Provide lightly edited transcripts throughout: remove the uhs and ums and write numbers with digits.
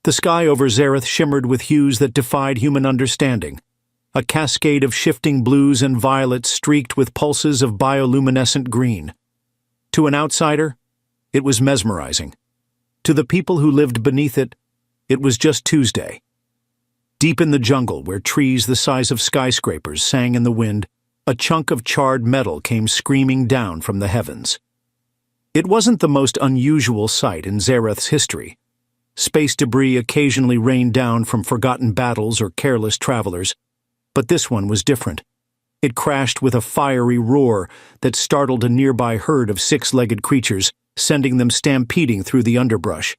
The sky over Zareth shimmered with hues that defied human understanding. A cascade of shifting blues and violets streaked with pulses of bioluminescent green. To an outsider, it was mesmerizing. To the people who lived beneath it, it was just Tuesday. Deep in the jungle, where trees the size of skyscrapers sang in the wind, a chunk of charred metal came screaming down from the heavens. It wasn't the most unusual sight in Zareth's history. Space debris occasionally rained down from forgotten battles or careless travelers, but this one was different. It crashed with a fiery roar that startled a nearby herd of six-legged creatures, sending them stampeding through the underbrush.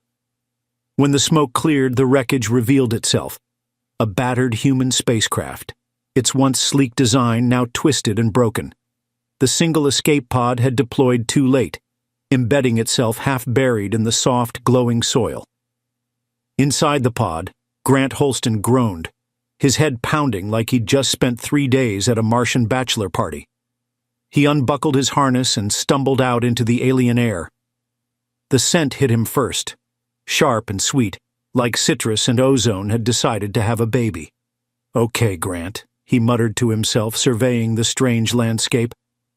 When the smoke cleared, the wreckage revealed itself. A battered human spacecraft, its once sleek design now twisted and broken. The single escape pod had deployed too late, embedding itself half-buried in the soft, glowing soil. Inside the pod, Grant Holston groaned, his head pounding like he'd just spent 3 days at a Martian bachelor party. He unbuckled his harness and stumbled out into the alien air. The scent hit him first, sharp and sweet, like citrus and ozone had decided to have a baby. "Okay, Grant," he muttered to himself, surveying the strange landscape.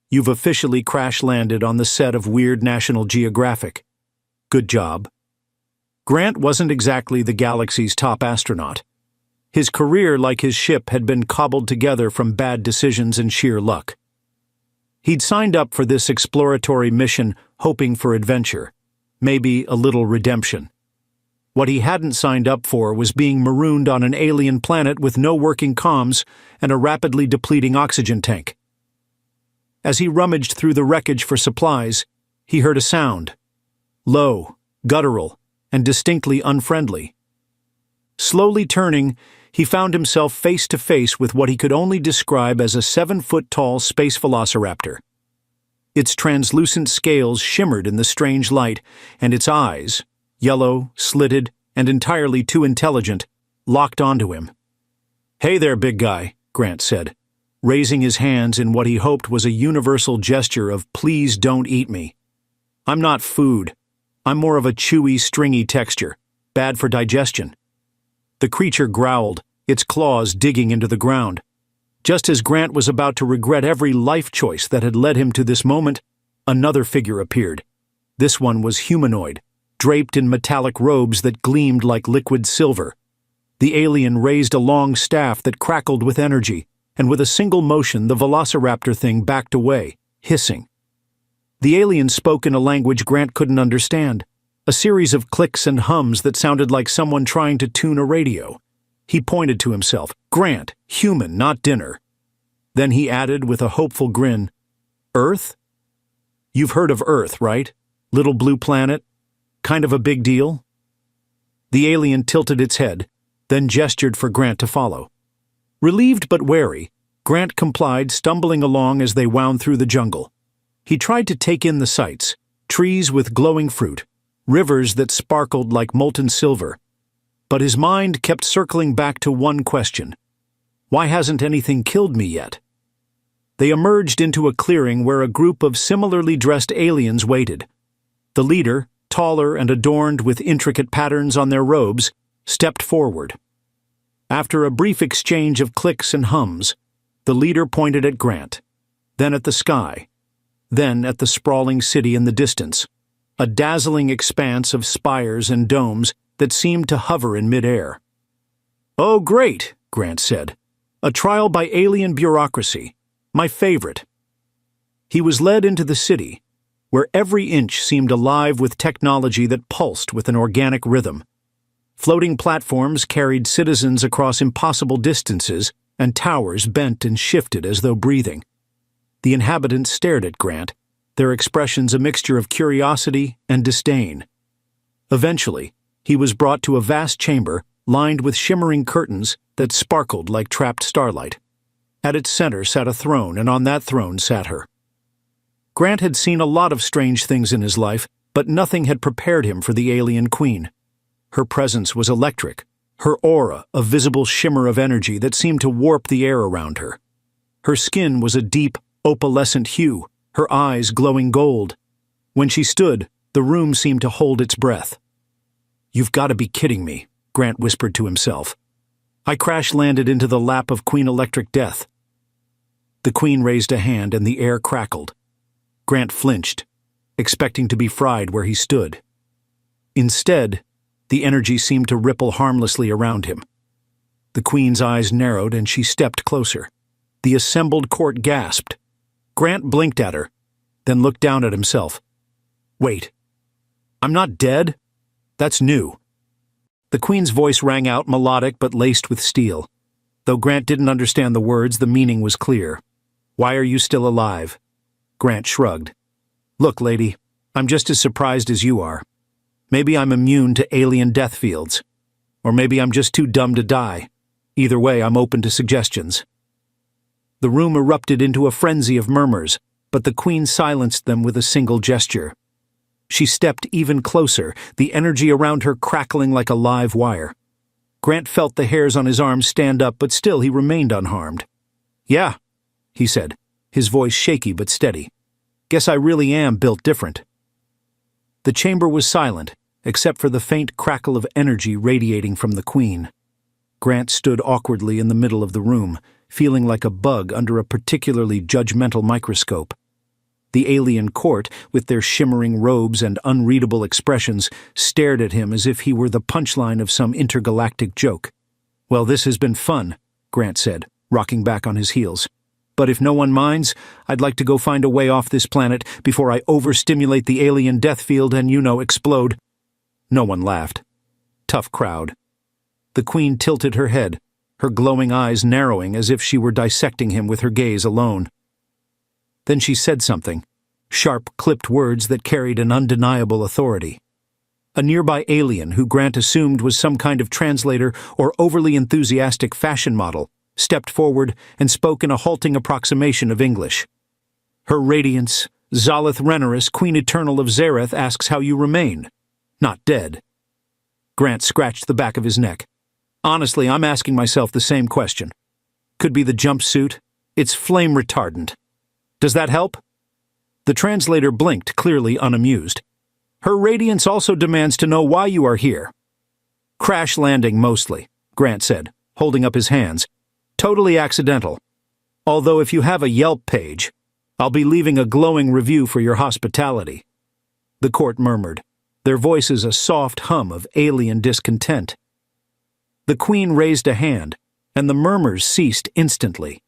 "You've officially crash-landed on the set of Weird National Geographic. Good job." Grant wasn't exactly the galaxy's top astronaut. His career, like his ship, had been cobbled together from bad decisions and sheer luck. He'd signed up for this exploratory mission hoping for adventure, maybe a little redemption. What he hadn't signed up for was being marooned on an alien planet with no working comms and a rapidly depleting oxygen tank. As he rummaged through the wreckage for supplies, he heard a sound. Low, guttural, and distinctly unfriendly. Slowly turning, he found himself face to face with what he could only describe as a 7-foot-tall space velociraptor. Its translucent scales shimmered in the strange light, and its eyes, yellow, slitted, and entirely too intelligent, locked onto him. "Hey there, big guy," Grant said, raising his hands in what he hoped was a universal gesture of "please don't eat me." "I'm not food. I'm more of a chewy, stringy texture, bad for digestion." The creature growled, its claws digging into the ground. Just as Grant was about to regret every life choice that had led him to this moment, another figure appeared. This one was humanoid, draped in metallic robes that gleamed like liquid silver. The alien raised a long staff that crackled with energy, and with a single motion the velociraptor thing backed away, hissing. The alien spoke in a language Grant couldn't understand, a series of clicks and hums that sounded like someone trying to tune a radio. He pointed to himself. "Grant, human, not dinner." Then he added with a hopeful grin, "Earth? You've heard of Earth, right? Little blue planet? Kind of a big deal?" The alien tilted its head, then gestured for Grant to follow. Relieved but wary, Grant complied, stumbling along as they wound through the jungle. He tried to take in the sights, trees with glowing fruit, rivers that sparkled like molten silver. But his mind kept circling back to one question. Why hasn't anything killed me yet? They emerged into a clearing where a group of similarly dressed aliens waited. The leader, taller and adorned with intricate patterns on their robes, stepped forward. After a brief exchange of clicks and hums, the leader pointed at Grant, then at the sky, then at the sprawling city in the distance, a dazzling expanse of spires and domes that seemed to hover in midair. "Oh, great," Grant said. "A trial by alien bureaucracy. My favorite." He was led into the city, where every inch seemed alive with technology that pulsed with an organic rhythm. Floating platforms carried citizens across impossible distances, and towers bent and shifted as though breathing. The inhabitants stared at Grant, their expressions a mixture of curiosity and disdain. Eventually, he was brought to a vast chamber lined with shimmering curtains that sparkled like trapped starlight. At its center sat a throne, and on that throne sat her. Grant had seen a lot of strange things in his life, but nothing had prepared him for the alien queen. Her presence was electric, her aura a visible shimmer of energy that seemed to warp the air around her. Her skin was a deep, opalescent hue, her eyes glowing gold. When she stood, the room seemed to hold its breath. "You've got to be kidding me," Grant whispered to himself. I crash-landed into the lap of Queen Electric Death. The Queen raised a hand and the air crackled. Grant flinched, expecting to be fried where he stood. Instead, the energy seemed to ripple harmlessly around him. The Queen's eyes narrowed and she stepped closer. The assembled court gasped. Grant blinked at her, then looked down at himself. Wait, I'm not dead? That's new. The Queen's voice rang out melodic but laced with steel. Though Grant didn't understand the words, the meaning was clear. Why are you still alive? Grant shrugged. Look, lady, I'm just as surprised as you are. Maybe I'm immune to alien death fields. Or maybe I'm just too dumb to die. Either way, I'm open to suggestions. The room erupted into a frenzy of murmurs, but the Queen silenced them with a single gesture. She stepped even closer, the energy around her crackling like a live wire. Grant felt the hairs on his arms stand up, but still he remained unharmed. Yeah, he said, his voice shaky but steady. Guess I really am built different. The chamber was silent, except for the faint crackle of energy radiating from the Queen. Grant stood awkwardly in the middle of the room, feeling like a bug under a particularly judgmental microscope. The alien court, with their shimmering robes and unreadable expressions, stared at him as if he were the punchline of some intergalactic joke. Well, this has been fun, Grant said, rocking back on his heels. But if no one minds, I'd like to go find a way off this planet before I overstimulate the alien death field and, explode. No one laughed. Tough crowd. The Queen tilted her head, her glowing eyes narrowing as if she were dissecting him with her gaze alone. Then she said something, sharp, clipped words that carried an undeniable authority. A nearby alien, who Grant assumed was some kind of translator or overly enthusiastic fashion model, stepped forward and spoke in a halting approximation of English. Her Radiance, Zalith Renaris, Queen Eternal of Zareth, asks how you remain. Not dead. Grant scratched the back of his neck. Honestly, I'm asking myself the same question. Could be the jumpsuit. It's flame retardant. Does that help? The translator blinked, clearly unamused. Her Radiance also demands to know why you are here. Crash landing mostly, Grant said, holding up his hands. Totally accidental. Although if you have a Yelp page, I'll be leaving a glowing review for your hospitality. The court murmured, their voices a soft hum of alien discontent. The Queen raised a hand, and the murmurs ceased instantly.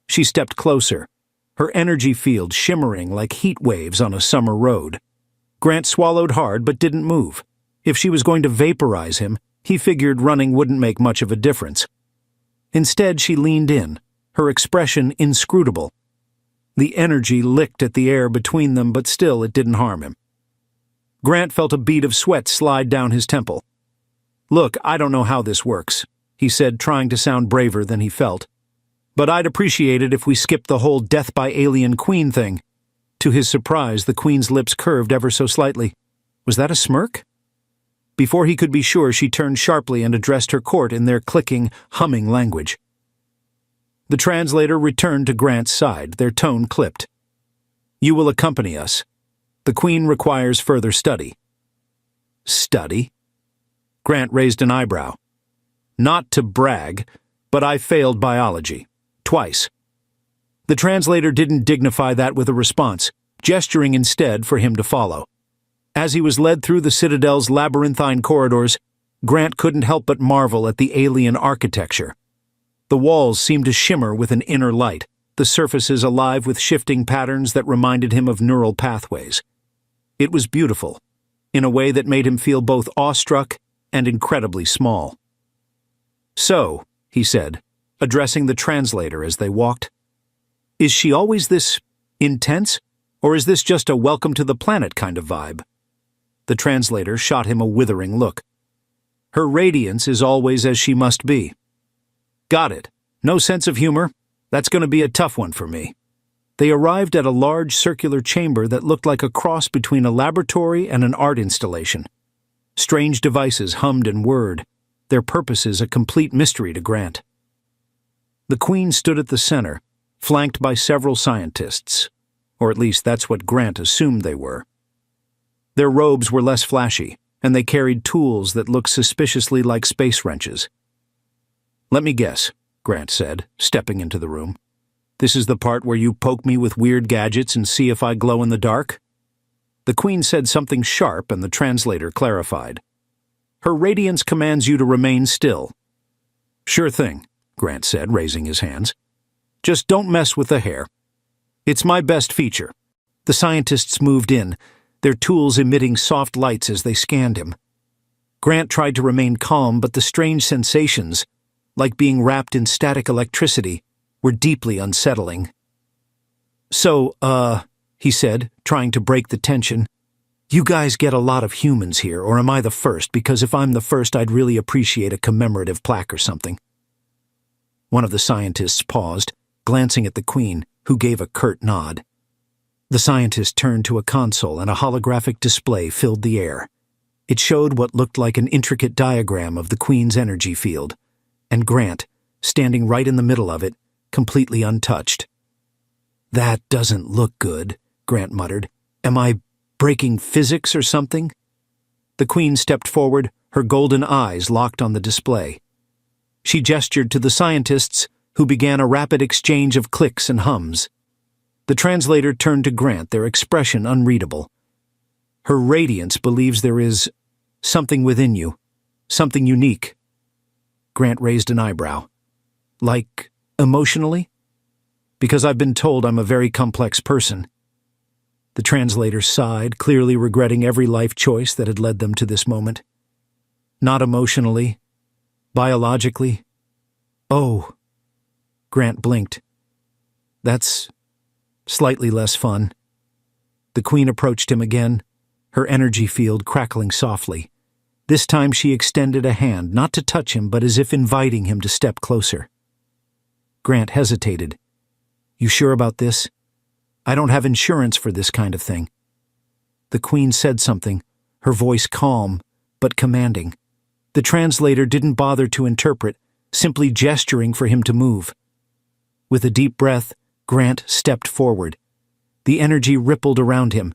She stepped closer, her energy field shimmering like heat waves on a summer road. Grant swallowed hard but didn't move. If she was going to vaporize him, he figured running wouldn't make much of a difference. Instead, she leaned in, her expression inscrutable. The energy licked at the air between them, but still it didn't harm him. Grant felt a bead of sweat slide down his temple. Look, I don't know how this works, he said, trying to sound braver than he felt. But I'd appreciate it if we skipped the whole death by alien queen thing. To his surprise, the Queen's lips curved ever so slightly. Was that a smirk? Before he could be sure, she turned sharply and addressed her court in their clicking, humming language. The translator returned to Grant's side, their tone clipped. You will accompany us. The Queen requires further study. Study? Grant raised an eyebrow. Not to brag, but I failed biology. Twice. The translator didn't dignify that with a response, gesturing instead for him to follow. As he was led through the Citadel's labyrinthine corridors, Grant couldn't help but marvel at the alien architecture. The walls seemed to shimmer with an inner light, the surfaces alive with shifting patterns that reminded him of neural pathways. It was beautiful, in a way that made him feel both awestruck and incredibly small. So, he said, addressing the translator as they walked, is she always this intense, or is this just a welcome to the planet kind of vibe? The translator shot him a withering look. Her Radiance is always as she must be. Got it. No sense of humor? That's going to be a tough one for me. They arrived at a large circular chamber that looked like a cross between a laboratory and an art installation. Strange devices hummed and whirred, their purposes a complete mystery to Grant. The Queen stood at the center, flanked by several scientists, or at least that's what Grant assumed they were. Their robes were less flashy, and they carried tools that looked suspiciously like space wrenches. "Let me guess," Grant said, stepping into the room. "This is the part where you poke me with weird gadgets and see if I glow in the dark?" The Queen said something sharp, and the translator clarified. "Her radiance commands you to remain still." "Sure thing," Grant said, raising his hands. "Just don't mess with the hair. It's my best feature." The scientists moved in, their tools emitting soft lights as they scanned him. Grant tried to remain calm, but the strange sensations, like being wrapped in static electricity, were deeply unsettling. "So, he said, trying to break the tension, "you guys get a lot of humans here, or am I the first? Because if I'm the first, I'd really appreciate a commemorative plaque or something." One of the scientists paused, glancing at the Queen, who gave a curt nod. The scientist turned to a console, and a holographic display filled the air. It showed what looked like an intricate diagram of the Queen's energy field, and Grant, standing right in the middle of it, completely untouched. "That doesn't look good," Grant muttered. "Am I breaking physics or something?" The Queen stepped forward, her golden eyes locked on the display. She gestured to the scientists, who began a rapid exchange of clicks and hums. The translator turned to Grant, their expression unreadable. "Her radiance believes there is something within you, something unique." Grant raised an eyebrow. "Like, emotionally? Because I've been told I'm a very complex person." The translator sighed, clearly regretting every life choice that had led them to this moment. "Not emotionally. Biologically." "Oh." Grant blinked. "That's slightly less fun." The Queen approached him again, her energy field crackling softly. This time she extended a hand, not to touch him, but as if inviting him to step closer. Grant hesitated. "You sure about this? I don't have insurance for this kind of thing." The Queen said something, her voice calm but commanding. The translator didn't bother to interpret, simply gesturing for him to move. With a deep breath, Grant stepped forward. The energy rippled around him,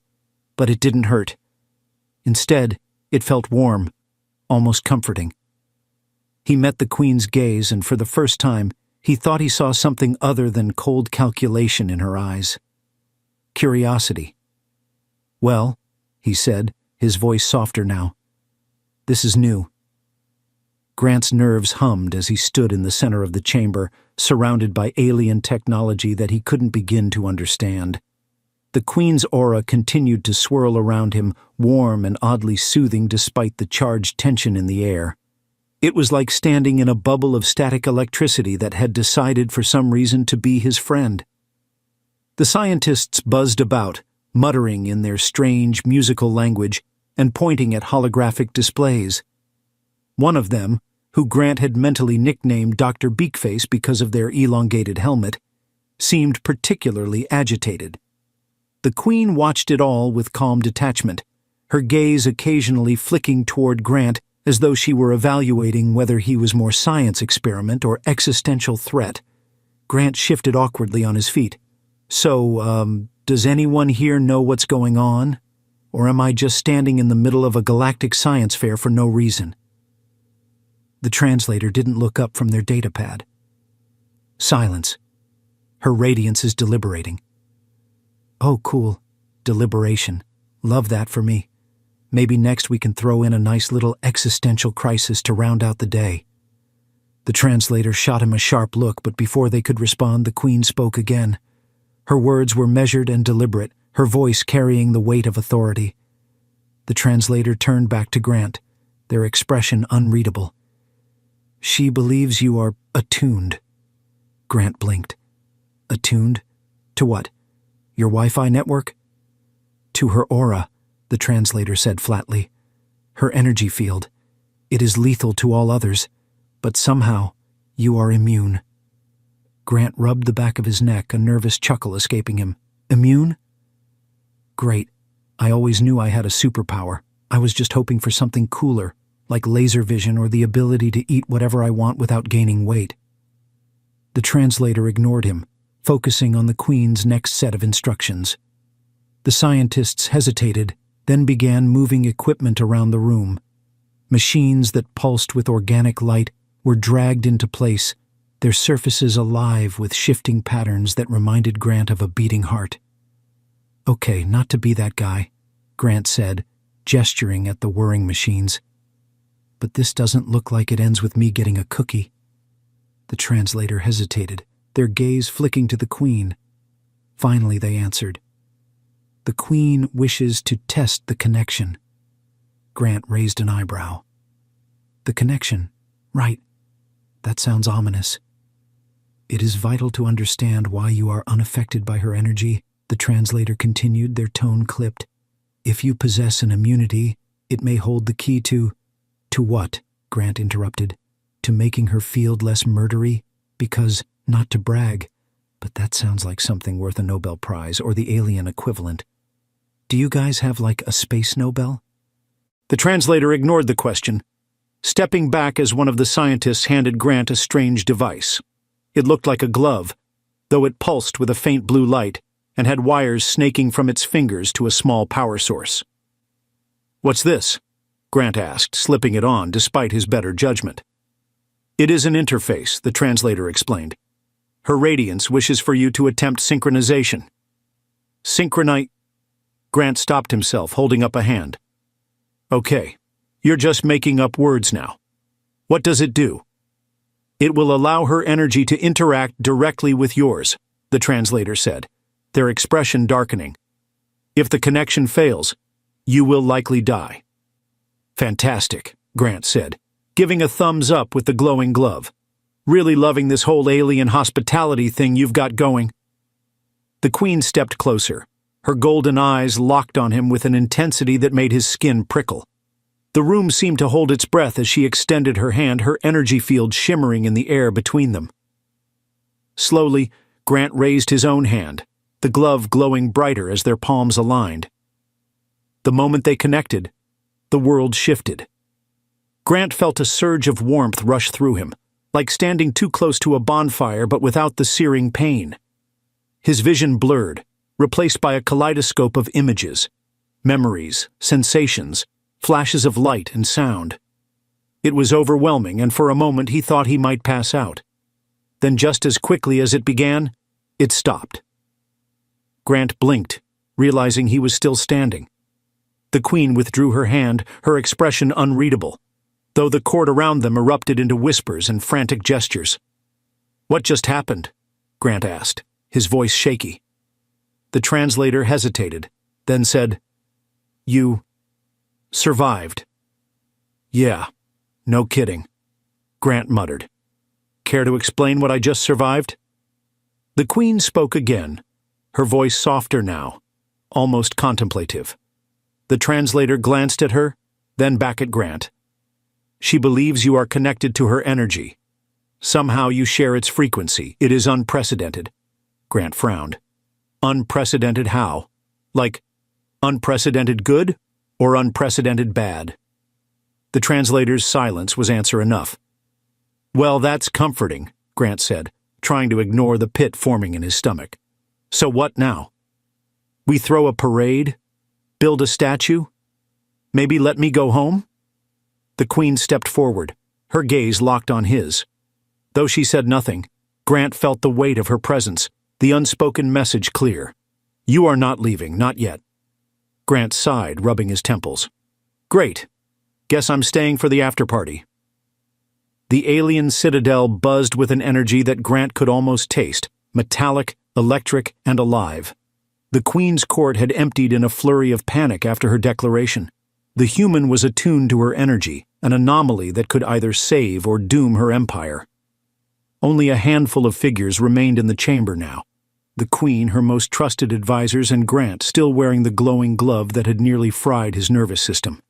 but it didn't hurt. Instead, it felt warm, almost comforting. He met the Queen's gaze, and for the first time, he thought he saw something other than cold calculation in her eyes. Curiosity. "Well," he said, his voice softer now, "this is new." Grant's nerves hummed as he stood in the center of the chamber, surrounded by alien technology that he couldn't begin to understand. The Queen's aura continued to swirl around him, warm and oddly soothing despite the charged tension in the air. It was like standing in a bubble of static electricity that had decided for some reason to be his friend. The scientists buzzed about, muttering in their strange musical language and pointing at holographic displays. One of them, who Grant had mentally nicknamed Dr. Beakface because of their elongated helmet, seemed particularly agitated. The Queen watched it all with calm detachment, her gaze occasionally flicking toward Grant as though she were evaluating whether he was more science experiment or existential threat. Grant shifted awkwardly on his feet. "So, does anyone here know what's going on? Or am I just standing in the middle of a galactic science fair for no reason?" The translator didn't look up from their datapad. Silence. Her radiance is deliberating. "Oh, cool. Deliberation. Love that for me. Maybe next we can throw in a nice little existential crisis to round out the day." The translator shot him a sharp look, but before they could respond, the Queen spoke again. Her words were measured and deliberate, her voice carrying the weight of authority. The translator turned back to Grant, their expression unreadable. "She believes you are attuned." Grant blinked. "Attuned? To what? Your Wi-Fi network?" "To her aura," the translator said flatly. "Her energy field. It is lethal to all others, but somehow you are immune." Grant rubbed the back of his neck, a nervous chuckle escaping him. "Immune? Great. I always knew I had a superpower. I was just hoping for something cooler, like laser vision or the ability to eat whatever I want without gaining weight." The translator ignored him, focusing on the Queen's next set of instructions. The scientists hesitated, then began moving equipment around the room. Machines that pulsed with organic light were dragged into place, their surfaces alive with shifting patterns that reminded Grant of a beating heart. "Okay, not to be that guy," Grant said, gesturing at the whirring machines. "But this doesn't look like it ends with me getting a cookie." The translator hesitated, their gaze flicking to the Queen. Finally they answered. "The Queen wishes to test the connection." Grant raised an eyebrow. "The connection, right. That sounds ominous." "It is vital to understand why you are unaffected by her energy," the translator continued, their tone clipped. "If you possess an immunity, it may hold the key to—" "To what?" Grant interrupted. "To making her field less murdery? Because, not to brag, but that sounds like something worth a Nobel Prize or the alien equivalent. Do you guys have like a space Nobel?" The translator ignored the question, stepping back as one of the scientists handed Grant a strange device. It looked like a glove, though it pulsed with a faint blue light and had wires snaking from its fingers to a small power source. "What's this?" Grant asked, slipping it on despite his better judgment. "It is an interface," the translator explained. "Her radiance wishes for you to attempt synchronization." "Synchronite—" Grant stopped himself, holding up a hand. "Okay, you're just making up words now. What does it do?" "It will allow her energy to interact directly with yours," the translator said, their expression darkening. "If the connection fails, you will likely die." "Fantastic," Grant said, giving a thumbs up with the glowing glove. "Really loving this whole alien hospitality thing you've got going." The Queen stepped closer, her golden eyes locked on him with an intensity that made his skin prickle. The room seemed to hold its breath as she extended her hand, her energy field shimmering in the air between them. Slowly, Grant raised his own hand, the glove glowing brighter as their palms aligned. The moment they connected, the world shifted. Grant felt a surge of warmth rush through him, like standing too close to a bonfire but without the searing pain. His vision blurred, replaced by a kaleidoscope of images, memories, sensations, flashes of light and sound. It was overwhelming, and for a moment he thought he might pass out. Then just as quickly as it began, it stopped. Grant blinked, realizing he was still standing. The Queen withdrew her hand, her expression unreadable, though the court around them erupted into whispers and frantic gestures. "What just happened?" Grant asked, his voice shaky. The translator hesitated, then said, "You survived." "Yeah, no kidding," Grant muttered. "Care to explain what I just survived?" The Queen spoke again, her voice softer now, almost contemplative. The translator glanced at her, then back at Grant. "She believes you are connected to her energy. Somehow you share its frequency. It is unprecedented." Grant frowned. "Unprecedented how? Like, unprecedented good or unprecedented bad?" The translator's silence was answer enough. "Well, that's comforting," Grant said, trying to ignore the pit forming in his stomach. "So what now? We throw a parade? Build a statue? Maybe let me go home?" The Queen stepped forward, her gaze locked on his. Though she said nothing, Grant felt the weight of her presence, the unspoken message clear. "You are not leaving, not yet." Grant sighed, rubbing his temples. "Great. Guess I'm staying for the after-party." The alien citadel buzzed with an energy that Grant could almost taste, metallic, electric, and alive. The Queen's court had emptied in a flurry of panic after her declaration. The human was attuned to her energy, an anomaly that could either save or doom her empire. Only a handful of figures remained in the chamber now. The Queen, her most trusted advisors, and Grant still wearing the glowing glove that had nearly fried his nervous system.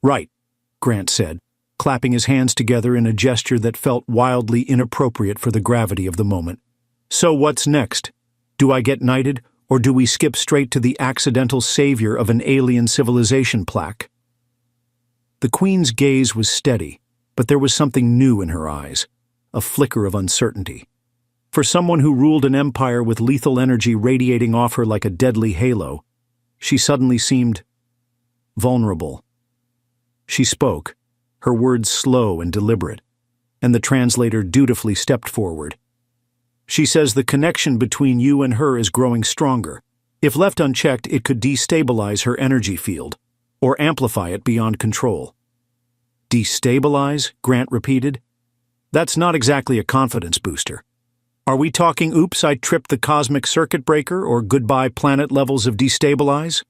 "Right," Grant said, clapping his hands together in a gesture that felt wildly inappropriate for the gravity of the moment. "So what's next? Do I get knighted, or do we skip straight to the accidental savior of an alien civilization plaque?" The Queen's gaze was steady, but there was something new in her eyes, a flicker of uncertainty. For someone who ruled an empire with lethal energy radiating off her like a deadly halo, she suddenly seemed vulnerable. She spoke, her words slow and deliberate, and the translator dutifully stepped forward. She says the connection between you and her is growing stronger. If left unchecked, it could destabilize her energy field, or amplify it beyond control. Destabilize? Grant repeated. That's not exactly a confidence booster. Are we talking oops, I tripped the cosmic circuit breaker, or goodbye planet levels of destabilize?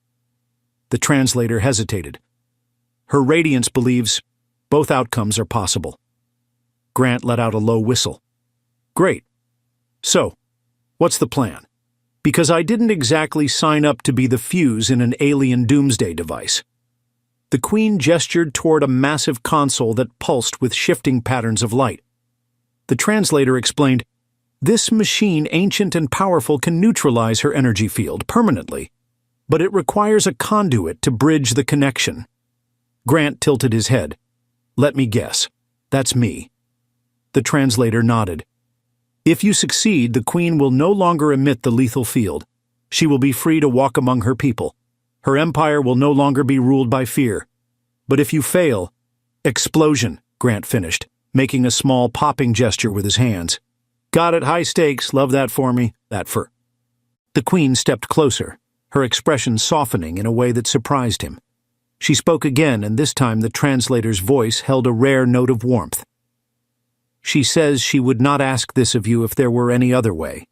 The translator hesitated. Her radiance believes both outcomes are possible. Grant let out a low whistle. Great. So, what's the plan? Because I didn't exactly sign up to be the fuse in an alien doomsday device. The Queen gestured toward a massive console that pulsed with shifting patterns of light. The translator explained, this machine, ancient and powerful, can neutralize her energy field permanently, but it requires a conduit to bridge the connection. Grant tilted his head. Let me guess. That's me. The translator nodded. If you succeed, the Queen will no longer emit the lethal field. She will be free to walk among her people. Her empire will no longer be ruled by fear. But if you fail— Explosion, Grant finished, making a small popping gesture with his hands. Got it, high stakes, love that for me, that for— The Queen stepped closer, her expression softening in a way that surprised him. She spoke again, and this time the translator's voice held a rare note of warmth. She says she would not ask this of you if there were any other way,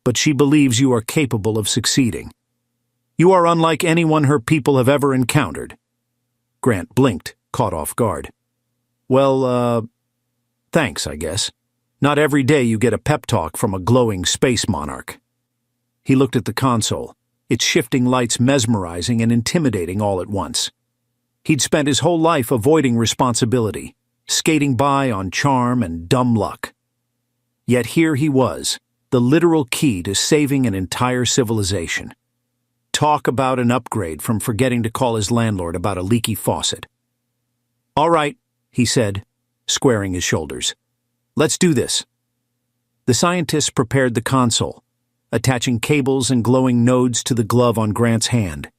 but she believes you are capable of succeeding. You are unlike anyone her people have ever encountered. Grant blinked, caught off guard. Well, thanks, I guess. Not every day you get a pep talk from a glowing space monarch. He looked at the console, its shifting lights mesmerizing and intimidating all at once. He'd spent his whole life avoiding responsibility, skating by on charm and dumb luck. Yet here he was, the literal key to saving an entire civilization. Talk about an upgrade from forgetting to call his landlord about a leaky faucet. All right, he said, squaring his shoulders. Let's do this. The scientists prepared the console, attaching cables and glowing nodes to the glove on Grant's hand.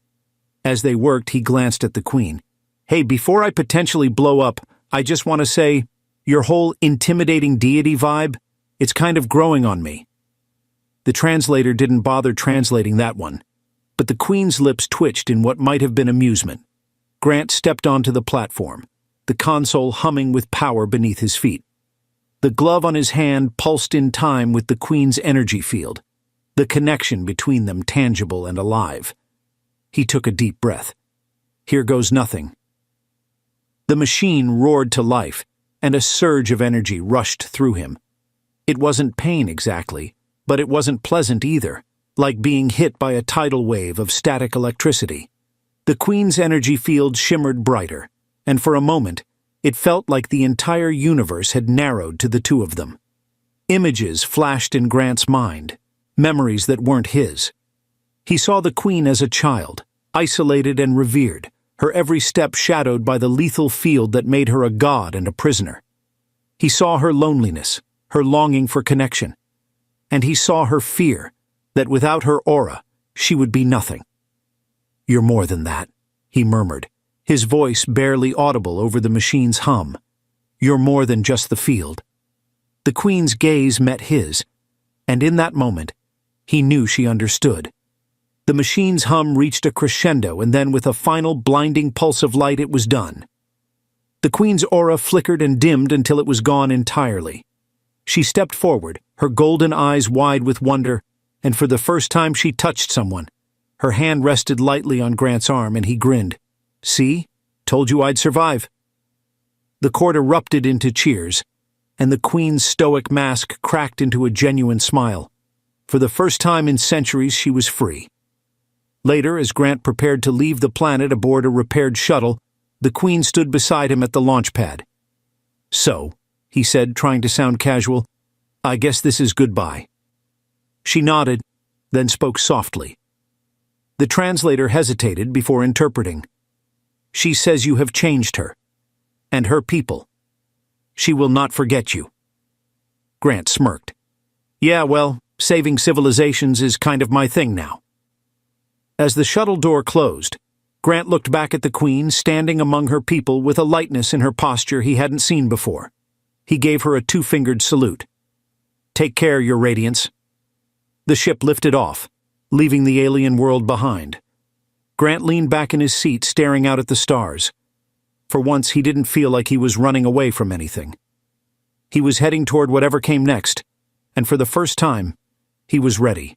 As they worked, he glanced at the Queen. Hey, before I potentially blow up, I just want to say, your whole intimidating deity vibe, it's kind of growing on me. The translator didn't bother translating that one, but the Queen's lips twitched in what might have been amusement. Grant stepped onto the platform, the console humming with power beneath his feet. The glove on his hand pulsed in time with the Queen's energy field, the connection between them tangible and alive. He took a deep breath. Here goes nothing. The machine roared to life, and a surge of energy rushed through him. It wasn't pain exactly, but it wasn't pleasant either, like being hit by a tidal wave of static electricity. The Queen's energy field shimmered brighter, and for a moment, it felt like the entire universe had narrowed to the two of them. Images flashed in Grant's mind, memories that weren't his. He saw the Queen as a child, isolated and revered, her every step shadowed by the lethal field that made her a god and a prisoner. He saw her loneliness, her longing for connection, and he saw her fear that without her aura, she would be nothing. You're more than that, he murmured, his voice barely audible over the machine's hum. You're more than just the field. The Queen's gaze met his, and in that moment, he knew she understood. The machine's hum reached a crescendo, and then with a final blinding pulse of light it was done. The Queen's aura flickered and dimmed until it was gone entirely. She stepped forward, her golden eyes wide with wonder, and for the first time she touched someone. Her hand rested lightly on Grant's arm, and he grinned. See? Told you I'd survive. The court erupted into cheers, and the Queen's stoic mask cracked into a genuine smile. For the first time in centuries, she was free. Later, as Grant prepared to leave the planet aboard a repaired shuttle, the Queen stood beside him at the launch pad. So, he said, trying to sound casual, I guess this is goodbye. She nodded, then spoke softly. The translator hesitated before interpreting. She says you have changed her, and her people. She will not forget you. Grant smirked. Yeah, well, saving civilizations is kind of my thing now. As the shuttle door closed, Grant looked back at the Queen, standing among her people with a lightness in her posture he hadn't seen before. He gave her a two-fingered salute. "Take care, Your Radiance." The ship lifted off, leaving the alien world behind. Grant leaned back in his seat, staring out at the stars. For once, he didn't feel like he was running away from anything. He was heading toward whatever came next, and for the first time, he was ready.